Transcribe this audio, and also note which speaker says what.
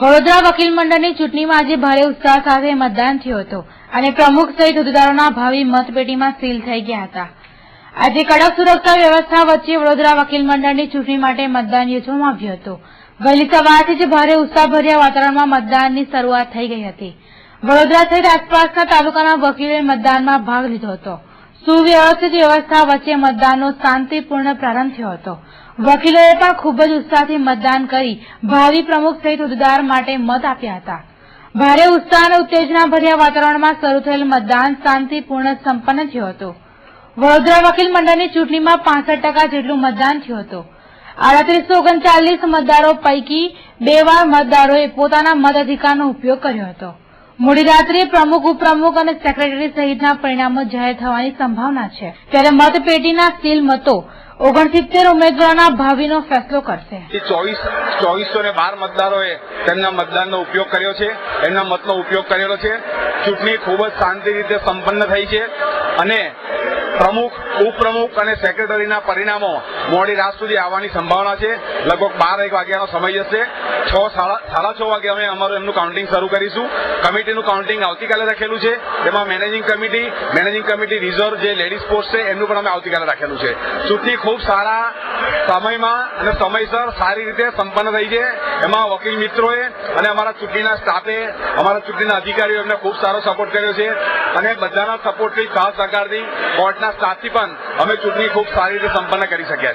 Speaker 1: વડોદરા વકીલ મંડળની ચૂંટણીમાં આજે ભારે ઉત્સાહ સાથે મતદાન થયું હતું અને પ્રમુખ સહિત હોદ્દેદારોના ભાવિ મતપેટીમાં સીલ થઈ ગયા હતા। આજે કડક સુરક્ષા વ્યવસ્થા વચ્ચે વડોદરા વકીલ મંડળની ચૂંટણી માટે મતદાન યોજવામાં આવ્યું હતું। વહેલી સવારથી જ ભારે ઉત્સાહભર્યા વાતાવરણમાં મતદાનની શરૂઆત થઈ ગઈ હતી। વડોદરા સહિત આસપાસના તાલુકાના વકીલોએ મતદાનમાં ભાગ લીધો હતો। સુવ્યવસ્થિત વ્યવસ્થા વચ્ચે મતદાનનો શાંતિપૂર્ણ પ્રારંભ થયો હતો। વકીલોએ પણ ખૂબ જ ઉત્સાહથી મતદાન કરી ભાવિ પ્રમુખ સહિત હોદ્દેદાર માટે મત આપ્યા હતા। ભારે ઉત્સાહ અને ઉત્તેજનાભર્યા વાતાવરણમાં શરૂ થયેલ મતદાન શાંતિપૂર્ણ સંપન્ન થયું હતું। વડોદરા વકીલ મંડળની ચૂંટણીમાં 65% જેટલું મતદાન થયું હતું। 3839 મતદારો પૈકી 2 વાર મતદારોએ પોતાના મતાધિકારનો ઉપયોગ કર્યો હતો। મોડી રાત્રે પ્રમુખ, ઉપપ્રમુખ અને સેક્રેટરી સહિતના પરિણામો જાહેર થવાની સંભાવના છે, ત્યારે મતપેટીના સીલ મતો 69 ઉમેદવારોના ભાવિનો ફેસલો કરશે।
Speaker 2: 2412 મતદારોએ તેમના મતદાનનો ઉપયોગ કર્યો છે, એમના મતનો ઉપયોગ કરેલો છે। ચૂંટણી ખૂબ જ શાંતિ રીતે સંપન્ન થઈ છે અને પ્રમુખ, ઉપપ્રમુખ અને સેક્રેટરીના પરિણામો મોડી રાત સુધી આવવાની સંભાવના છે। લગભગ 12-1 વાગ્યાનો સમય જશે। 6-6:30 વાગે અમે અમારું એમનું કાઉન્ટિંગ શરૂ કરીશું। કમિટીનું કાઉન્ટિંગ આવતીકાલે રાખેલું છે, તેમાં મેનેજિંગ કમિટી રિઝર્વ જે લેડીઝ પોસ્ટ છે એમનું પણ અમે આવતીકાલે રાખેલું છે। ચૂંટણી ખૂબ સારા સમયમાં અને સમયસર સારી રીતે સંપન્ન થઈ છે। એમાં વકીલ મિત્રોએ અને અમારા ચૂંટણીના સ્ટાફે, અમારા ચૂંટણીના અધિકારીઓ એમને ખૂબ સારો સપોર્ટ કર્યો છે અને બધાના સપોર્ટથી, સાથ સહકારથી, કોર્ટના સ્ટાફથી પણ અમે ચૂંટણી ખૂબ સારી રીતે સંપન્ન કરી શક્યા છે।